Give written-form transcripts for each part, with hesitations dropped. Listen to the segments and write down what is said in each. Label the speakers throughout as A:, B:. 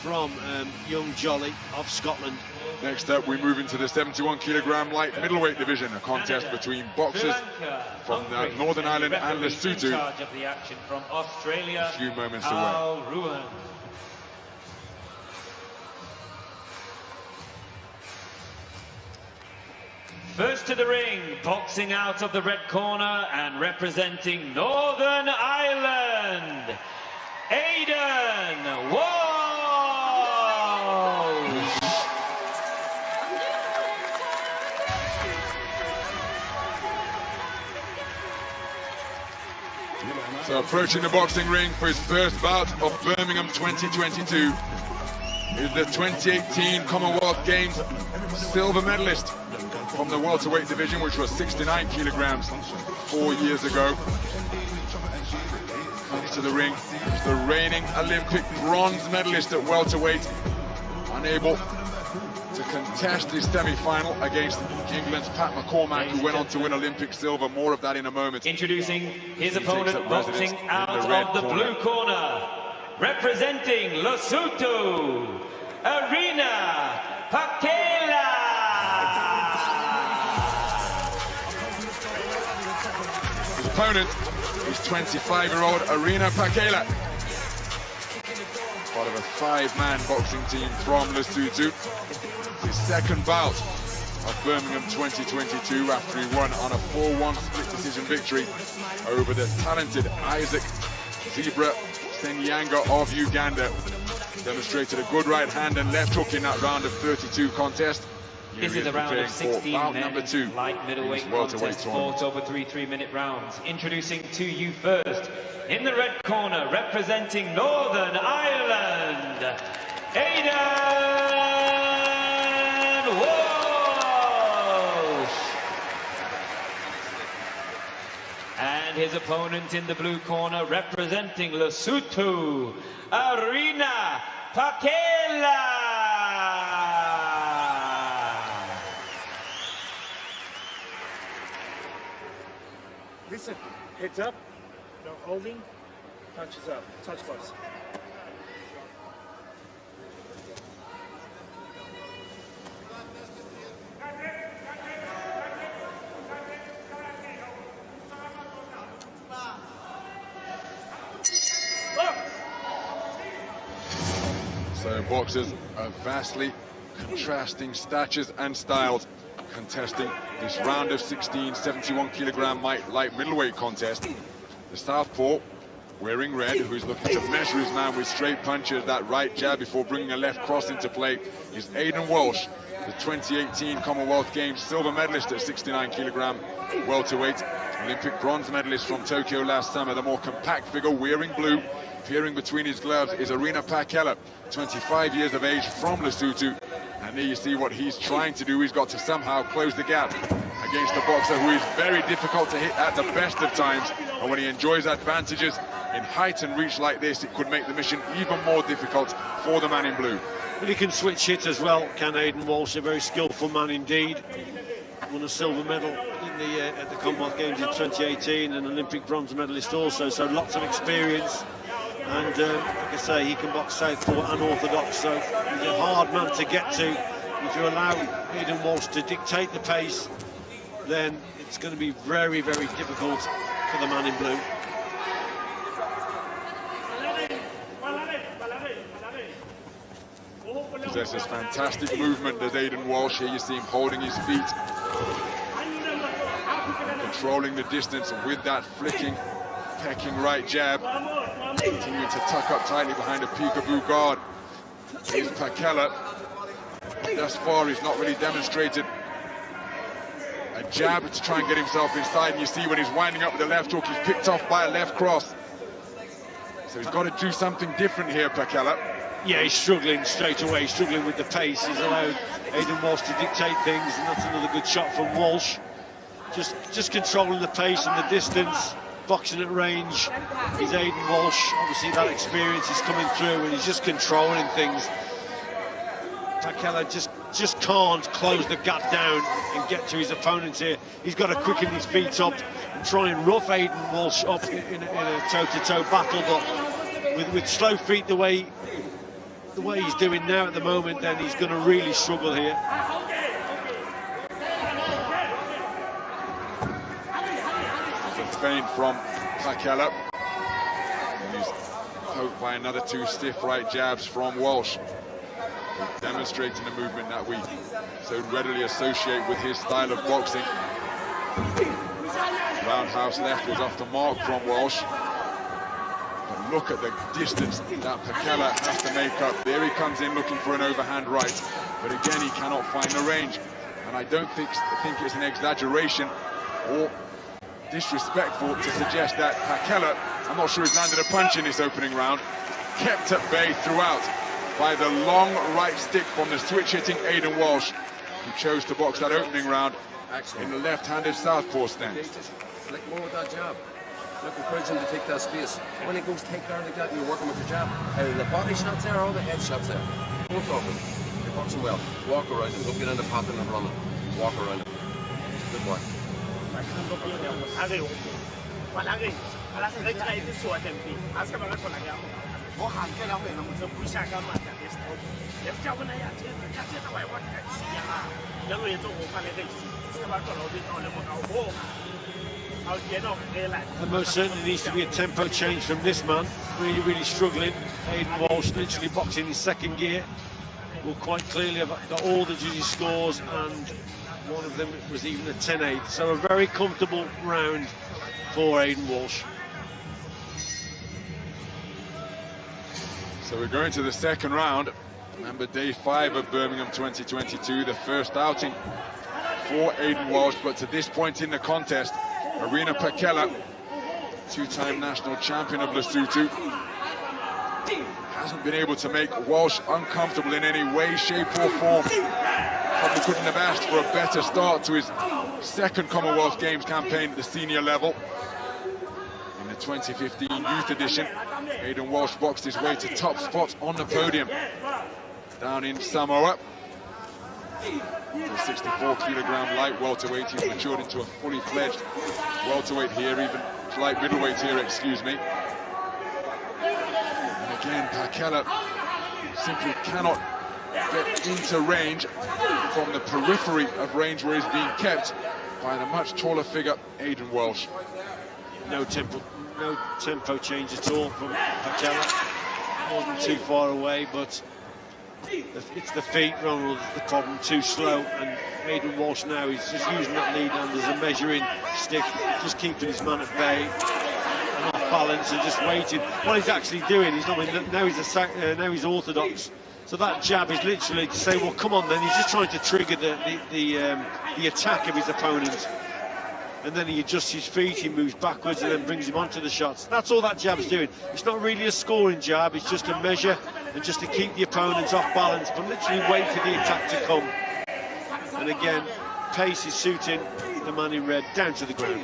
A: from young Jolly of Scotland.
B: Next up, we move into the 71-kilogram light middleweight division, a contest between boxers from Northern Ireland and Lesotho. A few moments away.
C: First to the ring, boxing out of the red corner and representing Northern Ireland, Aidan Walsh.
B: So approaching the boxing ring for his first bout of Birmingham 2022 is the 2018 Commonwealth Games silver medalist from the welterweight division, which was 69 kilograms 4 years ago. Comes to the ring, the reigning Olympic bronze medalist at welterweight, unable to contest his semi-final against England's Pat McCormack, who went on to win Olympic silver. More of that in a moment.
C: Introducing his opponent, boxing out of the blue corner, representing Lesotho, Arena Pakela.
B: His opponent is 25-year-old Arena Pakela, part of a 5-man boxing team from Lesotho. His second bout of Birmingham 2022 after he won on a 4-1 split decision victory over the talented Isaac Zebra Senyanga of Uganda. Demonstrated a good right hand and left hook in that round of 32 contest.
C: This is a round of 16 men,
B: number 2
C: light middleweight contest fought over 3 3-minute rounds. Introducing to you first, in the red corner, representing Northern Ireland, Aidan Walsh. And his opponent in the blue corner, representing Lesotho, Arena Pakela.
D: Listen, heads up, no holding, punches up, touch close.
B: So boxers of vastly contrasting statures and styles contesting this round of 16 71-kilogram light middleweight contest. The southpaw, wearing red, who's looking to measure his man with straight punches, that right jab before bringing a left cross into play, is Aidan Walsh, the 2018 Commonwealth Games silver medalist at 69-kilogram welterweight, Olympic bronze medalist from Tokyo last summer. The more compact figure, wearing blue, peering between his gloves, is Arena Pakela, 25 years of age, from Lesotho. And there you see what he's trying to do. He's got to somehow close the gap against a boxer who is very difficult to hit at the best of times. And when he enjoys advantages in height and reach like this, it could make the mission even more difficult for the man in blue.
A: But he can switch hit as well, can Aidan Walsh, a very skillful man indeed. Won a silver medal in at the Commonwealth Games in 2018, an Olympic bronze medalist also, so lots of experience. And like I say, he can box southpaw and orthodox, so he's a hard man to get to. If you allow Aidan Walsh to dictate the pace, then it's going to be very, very difficult for the man in blue.
B: Possesses fantastic movement, does Aidan Walsh. Here you see him holding his feet, controlling the distance with that flicking, pecking right jab, continuing to tuck up tightly behind a peekaboo guard. Here's Pakela. Thus far, he's not really demonstrated a jab to try and get himself inside, and you see when he's winding up with the left hook, he's picked off by a left cross. So he's got to do something different here, Pakela.
A: Yeah, he's struggling straight away, struggling with the pace. He's allowed Aidan Walsh to dictate things, and that's another good shot from Walsh. Just controlling the pace and the distance, boxing at range. He's Aidan Walsh. Obviously that experience is coming through, and he's just controlling things. Pakela just can't close the gap down and get to his opponents here. He's got to quicken his feet up and try and rough Aidan Walsh up in a toe-to-toe battle, but with slow feet, the way the way he's doing now at the moment, then he's going to really struggle here.
B: It's a feint from Pakela. And he's poked by another 2 stiff right jabs from Walsh, demonstrating the movement that we so readily associate with his style of boxing. Roundhouse left was off the mark from Walsh. But look at the distance that Pakela has to make up. There he comes in looking for an overhand right, but again he cannot find the range. And I don't think it's an exaggeration or disrespectful to suggest that Pakela, I'm not sure he's landed a punch in this opening round, kept at bay throughout by the long right stick from the switch-hitting Aidan Walsh, who chose to box that opening round in the left-handed southpaw stance.
E: Flick more with that jab. Look, encourage him to take that space. When he goes take down like that, you're working with your jab. Either the body shots there or the head shots there. Both of them. You're boxing well. Walk around him. Don't get into popping and running. Walk around him. Good work.
A: There most certainly needs to be a tempo change from this man. Really struggling. Aidan Walsh literally boxing in second gear. Will quite clearly have got all the judges' scores, and one of them was even a 10-8. So a very comfortable round for Aidan Walsh.
B: So we're going to the second round. Remember, day 5 of Birmingham 2022, the first outing for Aidan Walsh, but to this point in the contest, Arena Pakela, 2-time national champion of Lesotho, hasn't been able to make Walsh uncomfortable in any way, shape or form. Probably couldn't have asked for a better start to his second Commonwealth Games campaign at the senior level. In the 2015 youth edition, Aidan Walsh boxed his way to top spot on the podium down in Samoa. The 64 kilogram light welterweight, he's matured into a fully fledged welterweight here, even light middleweight here, excuse me. And again, Pakela simply cannot get into range from the periphery of range where he's being kept by the much taller figure, Aidan Walsh.
A: No tempo change at all from Pakela. Wasn't too far away, but it's the feet, Ronald, is the problem. Too slow, and Aidan Walsh now is just using that lead hand as a measuring stick, just keeping his man at bay and off balance and just waiting. What he's actually doing, now he's orthodox. So that jab is literally to say, well, come on then. He's just trying to trigger the attack of his opponent. And then he adjusts his feet, he moves backwards and then brings him onto the shots. That's all that jab's doing. It's not really a scoring jab, it's just a measure and just to keep the opponents off balance, but literally wait for the attack to come. And again, pace is suiting the man in red down to the ground.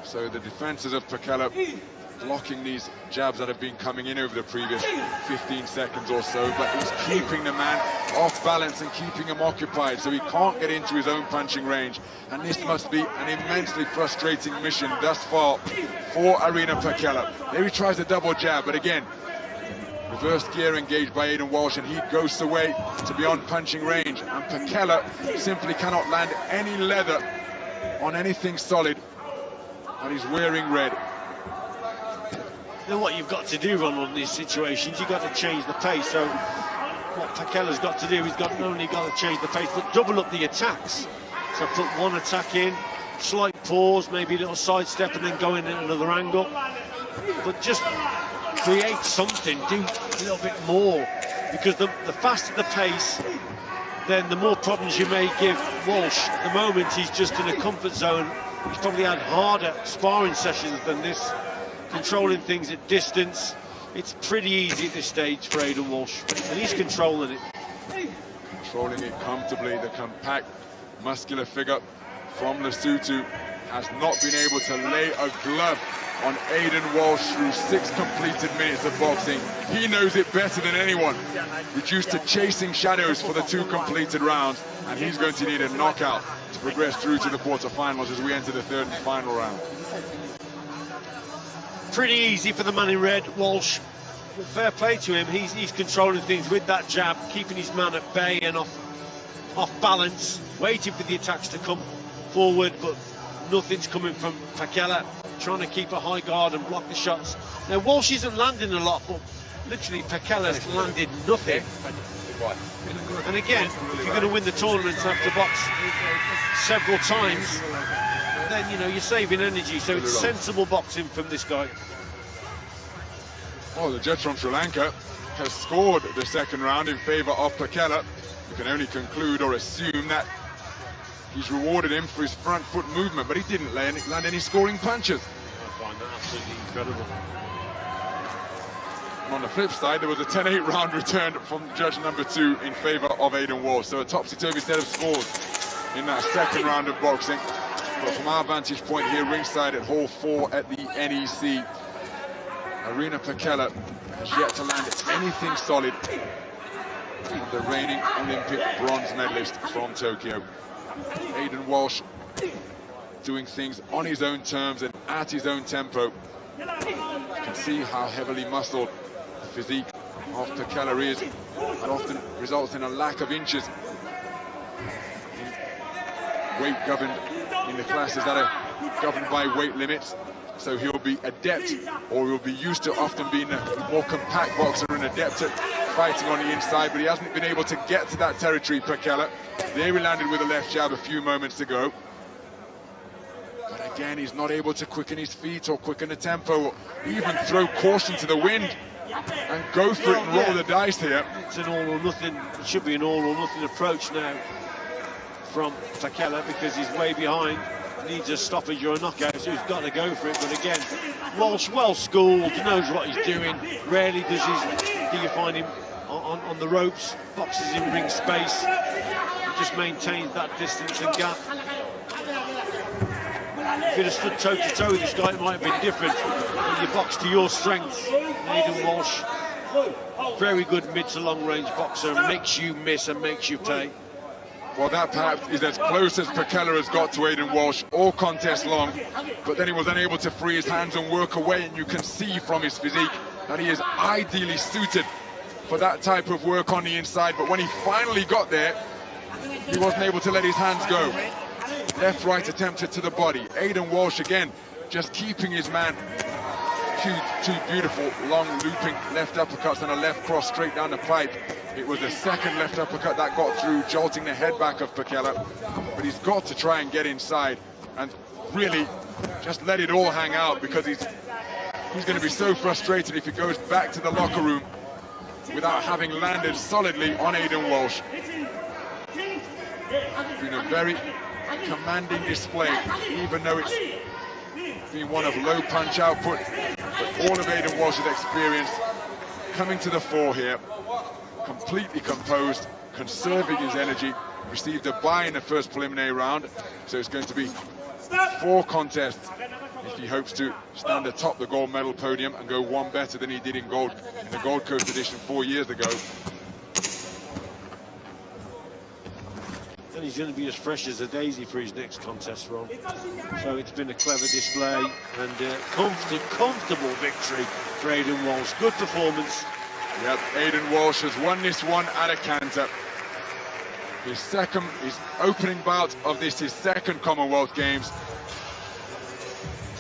B: So the defences of Pakela blocking these jabs that have been coming in over the previous 15 seconds or so, but he's keeping the man off balance and keeping him occupied so he can't get into his own punching range. And this must be an immensely frustrating mission thus far for Arena Pakela. There he tries a double jab, but again, reverse gear engaged by Aidan Walsh, and he goes away to beyond punching range, and Pakela simply cannot land any leather on anything solid, and he's wearing red.
A: Then what you've got to do, Ronald, in these situations, you've got to change the pace. So what Pakela's got to do, he's not only got to change the pace, but double up the attacks. So put one attack in, slight pause, maybe a little sidestep, and then go in at another angle. But just create something, do a little bit more, because the faster the pace, then the more problems you may give Walsh. At the moment, he's just in a comfort zone. He's probably had harder sparring sessions than this, controlling things at distance. It's pretty easy at this stage for Aidan Walsh, and he's controlling it.
B: Controlling it comfortably. The compact, muscular figure from Lesotho has not been able to lay a glove on Aidan Walsh through 6 completed minutes of boxing. He knows it better than anyone. Reduced to chasing shadows for the 2 completed rounds, and he's going to need a knockout to progress through to the quarterfinals as we enter the 3rd and final round.
A: pretty easy for the man in red, Walsh. But fair play to him, he's controlling things with that jab, keeping his man at bay and off balance, waiting for the attacks to come forward, but nothing's coming from Pakela, trying to keep a high guard and block the shots. Now Walsh isn't landing a lot, but literally Pakela's landed nothing. And again, if you're going to win the tournament and have to box several times, then you know you're saving energy, so it's sensible boxing from this guy.
B: Well, the judge from Sri Lanka has scored the second round in favour of Pakela. You can only conclude or assume that he's rewarded him for his front foot movement, but he didn't land any scoring punches.
A: I find that absolutely incredible.
B: And on the flip side, there was a 10-8 round return from judge number 2 in favour of Aidan Walsh. So a topsy-turvy set of scores in that second round of boxing. But from our vantage point here, ringside at Hall 4 at the NEC, Arina Pakela has yet to land anything solid. And the reigning Olympic bronze medalist from Tokyo. Aidan Walsh doing things on his own terms and at his own tempo. You can see how heavily muscled the physique of Pakela is. That often results in a lack of inches in weight governed, in the classes that are governed by weight limits. So he'll be adept, or he'll be used to often being a more compact boxer and adept at fighting on the inside, but he hasn't been able to get to that territory, Pakela. There he landed with a left jab a few moments ago. But again, he's not able to quicken his feet or quicken the tempo, or even throw caution to the wind and go for it and roll the dice here.
A: It's an all or nothing, it should be an all or nothing approach now from Pakela, because he's way behind. Needs a stoppage or a knockout, so he's got to go for it. But again, Walsh, well schooled, knows what he's doing. Rarely do you find him on the ropes, boxes in ring space. He just maintains that distance and gap. If you'd have stood toe-to-toe with this guy, it might have been different. But you box to your strengths. Aidan Walsh, very good mid to long range boxer, makes you miss and makes you pay.
B: Well, that perhaps is as close as Pakela has got to Aidan Walsh, all contest long, but then he was unable to free his hands and work away, and you can see from his physique that he is ideally suited for that type of work on the inside. But when he finally got there, he wasn't able to let his hands go. Left, right attempted to the body. Aidan Walsh again, just keeping his man. Two beautiful, long, looping left uppercuts and a left cross straight down the pipe. It was the second left uppercut that got through, jolting the head back of Pakela. But he's got to try and get inside and really just let it all hang out, because he's going to be so frustrated if he goes back to the locker room without having landed solidly on Aidan Walsh. It's been a very commanding display, even though it's been one of low punch output. But all of Aidan Walsh's experience coming to the fore here. Completely composed, conserving his energy, received a bye in the first preliminary round, so it's going to be 4 contests if he hopes to stand atop the gold medal podium and go one better than he did in the Gold Coast edition 4 years ago.
A: And he's going to be as fresh as a daisy for his next contest, Ron. So it's been a clever display and comfortable victory for Aidan Walsh. Good performance.
B: Yep, Aidan Walsh has won this one at a canter. His opening bout of this, his second Commonwealth Games.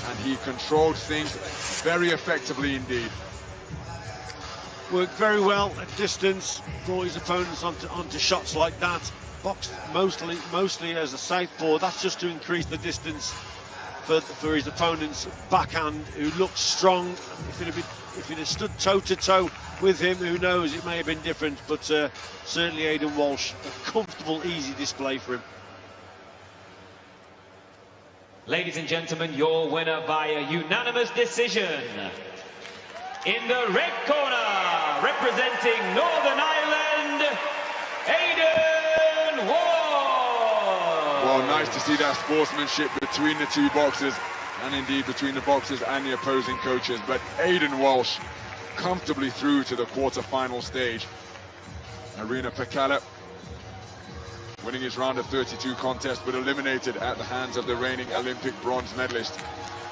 B: And he controlled things very effectively indeed.
A: Worked very well at distance, brought his opponents onto shots like that. Boxed mostly as a southpaw. That's just to increase the distance for his opponent's backhand, who looks strong. If it had stood toe-to-toe with him, who knows, it may have been different. But certainly Aidan Walsh, a comfortable, easy display for him.
C: Ladies and gentlemen, your winner by a unanimous decision. In the red corner, representing Northern Ireland, Aidan Walsh.
B: Well, nice to see that sportsmanship between the two boxers, and indeed between the boxers and the opposing coaches. But Aidan Walsh comfortably through to the quarter-final stage. Arina Pakela winning his round of 32 contest, but eliminated at the hands of the reigning Olympic bronze medalist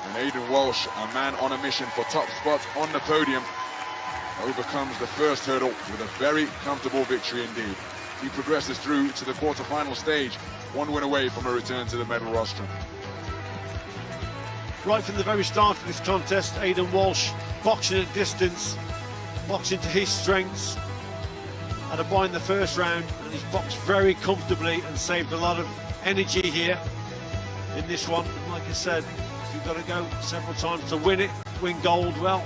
B: And Aidan Walsh, a man on a mission for top spots on the podium, overcomes the first hurdle with a very comfortable victory indeed. He progresses through to the quarter-final stage, one win away from a return to the medal rostrum.
A: Right from the very start of this contest, Aidan Walsh boxing at distance, boxing to his strengths. Had a bye in the first round, and he's boxed very comfortably and saved a lot of energy here in this one. Like I said, you've got to go several times to win it, win gold. Well,